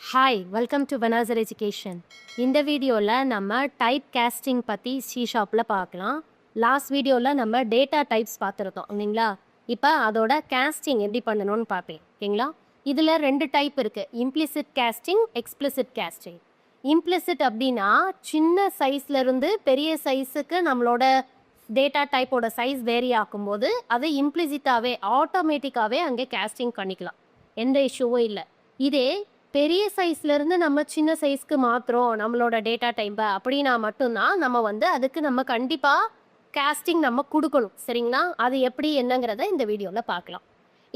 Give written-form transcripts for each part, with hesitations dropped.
Hi welcome to Benazir education. இந்த வீடியோவில் நம்ம டைப் கேஸ்டிங் பற்றி ஷாப்பில் பார்க்கலாம். லாஸ்ட் வீடியோவில் நம்ம டேட்டா டைப்ஸ் பார்த்துருக்கோம் இல்லைங்களா. இப்போ அதோட கேஸ்டிங் எப்படி பண்ணணும்னு பார்ப்பேன் ஓகேங்களா. இதில் 2 டைப் இருக்குது, implicit casting, explicit casting. Implicit அப்படின்னா சின்ன சைஸ்லேருந்து பெரிய சைஸுக்கு நம்மளோட டேட்டா டைப்போட சைஸ் வேரி ஆகும்போது அதை இம்ப்ளிசிட்டாகவே ஆட்டோமேட்டிக்காகவே அங்கே கேஸ்டிங் பண்ணிக்கலாம், எந்த இஷ்யூவும் இல்லை. இதே பெரிய சைஸ்லேருந்து நம்ம சின்ன சைஸ்க்கு மாற்றுறோம் நம்மளோட டேட்டா டைப்பை அப்படின்னா மட்டும்தான் நம்ம அதுக்கு நம்ம கண்டிப்பாக கேஸ்டிங் நம்ம கொடுக்கணும் சரிங்களா. அது எப்படி என்னங்கிறத இந்த வீடியோவில் பார்க்கலாம்.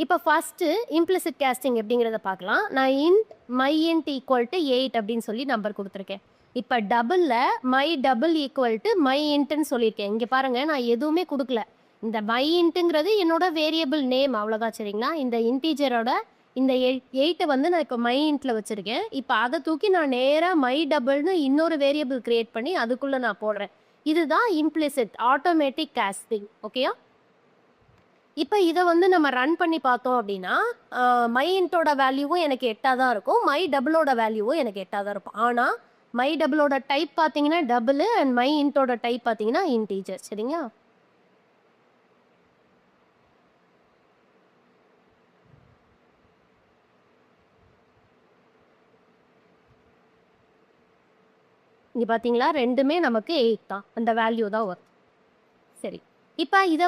இப்போ ஃபஸ்ட்டு இம்ப்ளிசிட் கேஸ்டிங் எப்படிங்கிறத பார்க்கலாம். நான் மை இன்ட் ஈக்குவல் டு 8 அப்படின்னு சொல்லி நம்பர் கொடுத்துருக்கேன். இப்போ டபுளில் my double equal to my இன்ட்டுன்னு சொல்லியிருக்கேன். இங்கே பாருங்கள், நான் எதுவுமே கொடுக்கல. இந்த மை இன்ட்டுங்கிறது என்னோட வேரியபிள் நேம், அவ்வளோதான் சரிங்களா. இந்த இன்டீஜரோட இந்த 8 நான் இப்போ மை இன்ட்டில் வச்சுருக்கேன். இப்போ அதை தூக்கி நான் நேராக மை டபுள்னு இன்னொரு வேரியபிள் க்ரியேட் பண்ணி அதுக்குள்ளே நான் போடுறேன். இதுதான் இம்ப்ளிசிட் ஆட்டோமேட்டிக் கேஸ்டிங் ஓகேயா. இப்போ இதை நம்ம ரன் பண்ணி பார்த்தோம் அப்படின்னா மை இன்ட்டோட வேல்யூவும் எனக்கு 8 தான் இருக்கும், மை டபுளோட வேல்யூவும் எனக்கு 8 தான் இருக்கும். ஆனால் மை டபுளோட டைப் பார்த்தீங்கன்னா டபுள் அண்ட் மை இன்ட்டோட டைப் பார்த்தீங்கன்னா இன்டீஜர் சரிங்களா. இங்கே பார்த்தீங்களா ரெண்டுமே நமக்கு 8 தான், அந்த வேல்யூ தான் வரும். சரி, இப்போ இதை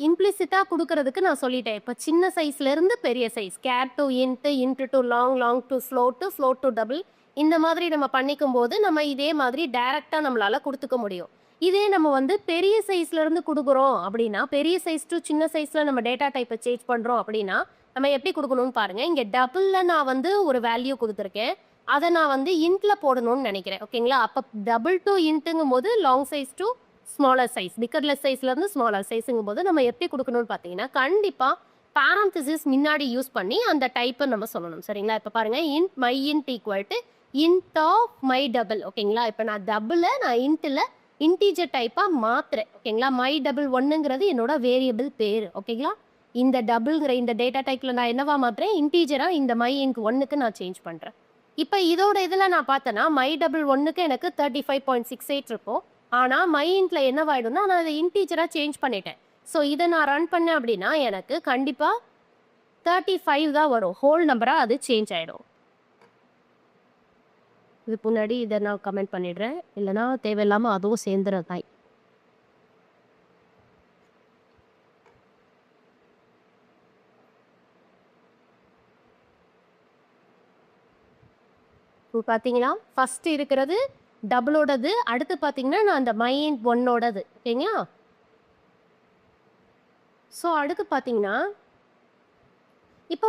இம்ப்ளிசிட்டாக கொடுக்கறதுக்கு நான் சொல்லிட்டேன். இப்போ சின்ன சைஸ்லேருந்து பெரிய size, care to into to long, long to float to double, இந்த மாதிரி நம்ம பண்ணிக்கும் போது நம்ம இதே மாதிரி டைரெக்டாக நம்மளால் கொடுத்துக்க முடியும். இதே நம்ம பெரிய சைஸ்லேருந்து கொடுக்குறோம் அப்படின்னா, பெரிய சைஸ் டு சின்ன சைஸில் நம்ம டேட்டா டைப்பை சேஞ்ச் பண்ணுறோம் அப்படின்னா நம்ம எப்படி கொடுக்கணும்னு பாருங்கள். இங்கே டபுளில் நான் ஒரு வேல்யூ கொடுத்துருக்கேன், அதை நான் இன்ட்டில் போடணும்னு நினைக்கிறேன் ஓகேங்களா. அப்போ டபுள் டு இன்ட்டுங்கும் போது long size to smaller size, பிக்கர்லெஸ் சைஸ்லேருந்து ஸ்மாலர் சைஸுங்கும் போது நம்ம எப்படி கொடுக்கணும்னு பார்த்தீங்கன்னா கண்டிப்பாக பேரந்தசிஸ் முன்னாடி யூஸ் பண்ணி அந்த டைப்பை நம்ம சொல்லணும் சரிங்களா. இப்போ பாருங்கள், int my int equal to int of my double ஓகேங்களா. இப்போ நான் டபுளை நான் இன்ட்டில் இன்டீஜர் டைப்பாக மாற்றுறேன் ஓகேங்களா. மை டபுள் 1ங்கிறது என்னோட வேரியபிள் பேர் ஓகேங்களா. இந்த டபுள்ங்கிற இந்த டேட்டா டைப்பில் நான் என்னவா மாற்றுறேன், இன்டீஜராக இந்த மை இன்ட் 1க்கு நான் சேஞ்ச் பண்ணுறேன். இப்போ இதோட இதில் நான் பார்த்தேன்னா மை டபுள் 1க்கு எனக்கு 35.68 இருக்கும். ஆனால் மை இன்ட்டில் என்னவாயிடும்னா நான் அதை இன்டீஜராக சேஞ்ச் பண்ணிட்டேன். ஸோ இதை நான் ரன் பண்ணேன் அப்படின்னா எனக்கு கண்டிப்பாக 35 தான் வரும், ஹோல் நம்பராக அது சேஞ்ச் ஆகிடும். இதுக்கு முன்னாடி இதை நான் கமெண்ட் பண்ணிடுறேன், இல்லைனா தேவையில்லாமல் அதுவும் சேர்ந்துறதாய். இப்போ பார்த்தீங்கன்னா ஃபஸ்ட்டு இருக்கிறது டபுளோடது, அடுத்து பார்த்தீங்கன்னா நான் அந்த மை இன்ட் 1ஓடது ஓகேங்களா. ஸோ அடுத்து பார்த்தீங்கன்னா இப்போ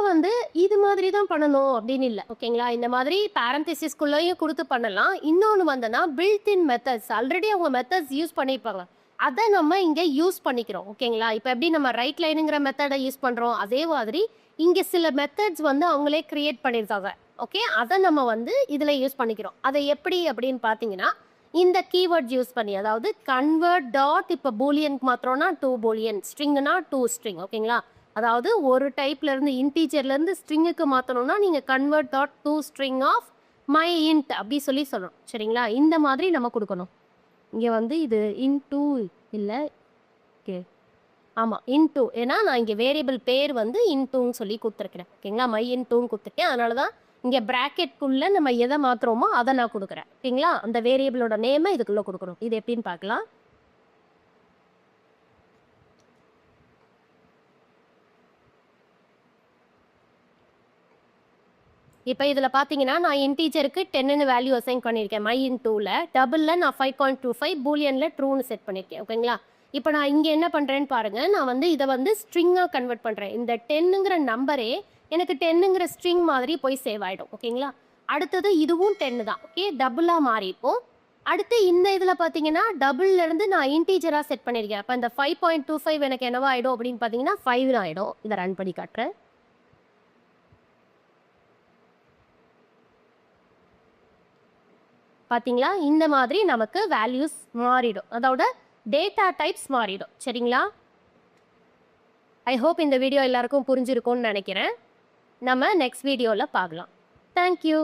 இது மாதிரி தான் பண்ணணும் அப்படின்னு இல்லை ஓகேங்களா. இந்த மாதிரி பேரந்தசிஸ்குள்ளேயும் கொடுத்து பண்ணலாம். இன்னொன்று பில்ட்-இன் மெத்தட்ஸ், ஆல்ரெடி அவங்க மெத்தட்ஸ் யூஸ் பண்ணியிருப்பாங்க, அதை நம்ம இங்கே யூஸ் பண்ணிக்கிறோம் ஓகேங்களா. இப்போ எப்படி நம்ம ரைட் லைனுங்கிற மெத்தடை யூஸ் பண்ணுறோம், அதே மாதிரி இங்கே சில மெத்தட்ஸ் அவங்களே க்ரியேட் பண்ணியிருக்காங்க ஓகே. அதை நம்ம இதில் யூஸ் பண்ணிக்கிறோம். அதை எப்படி அப்படின்னு பார்த்தீங்கன்னா இந்த கீவேர்ட்ஸ் யூஸ் பண்ணி, அதாவது கன்வெர்ட் டாட், இப்போ பூலியனுக்கு மாத்திரம்னா 2 பூலியன், ஸ்ட்ரிங்னா 2 ஸ்ட்ரிங் ஓகேங்களா. அதாவது ஒரு டைப்லேருந்து இன்டீஜர்லேருந்து ஸ்ட்ரிங்குக்கு மாற்றணும்னா நீங்கள் convert dot 2 string of my int அப்படி சொல்லணும் சரிங்களா. இந்த மாதிரி நம்ம கொடுக்கணும். இங்கே இது இன்டூ இல்லை ஓகே, ஆமாம் இன்டூ, ஏன்னா நான் இங்கே வேரியபிள் பேர் இன்டூன்னு சொல்லி கொடுத்துருக்கிறேன் ஓகேங்களா. மை இன்டூன்னு கொடுத்துருக்கேன், அதனால தான் இங்கே ப்ராக்கெட்குள்ளே நம்ம எதை மாற்றுறோமோ அதை நான் கொடுக்குறேன் ஓகேங்களா. அந்த வேரியபிளோட நேமை இதுக்குள்ளே கொடுக்கணும். இது எப்படின்னு பார்க்கலாம். இப்போ இதில் பார்த்தீங்கன்னா நான் இன்டீஜருக்கு 10ன்னு வேல்யூ அசைன் பண்ணியிருக்கேன் மை இன் 2ல், டபுளில் நான் 5.25, பூலியனில் ட்ரூன்னு செட் பண்ணியிருக்கேன் ஓகேங்களா. இப்போ நான் இங்கே என்ன பண்ணுறேன்னு பாருங்கள், நான் இதை ஸ்ட்ரிங்காக கன்வெர்ட் பண்ணுறேன். இந்த 10ங்கிற நம்பரே எனக்கு 10ங்கிற ஸ்ட்ரிங் மாதிரி போய் சேவ் ஆகிடும் ஓகேங்களா. அடுத்தது இதுவும் 10 தான் ஓகே, டபுளாக மாறிப்போம். அடுத்து இந்த இதில் பார்த்தீங்கன்னா டபுள்லேருந்து நான் இன்டீஜராக செட் பண்ணியிருக்கேன். அப்போ இந்த 5.25 எனக்கு என்னவா ஆகிடும் அப்படின்னு பார்த்தீங்கன்னா 5 ஆகிடும். இதை ரன் பண்ணி காட்டுறேன். பார்த்தீங்களா, இந்த மாதிரி நமக்கு வேல்யூஸ் மாறிடும், அதோட டேட்டா டைப்ஸ் மாறிடும் சரிங்களா. ஐ ஹோப் இந்த வீடியோ எல்லாருக்கும் புரிஞ்சிருக்கும்னு நினைக்கிறேன். நம்ம நெக்ஸ்ட் வீடியோவில் பார்க்கலாம். தேங்க்யூ.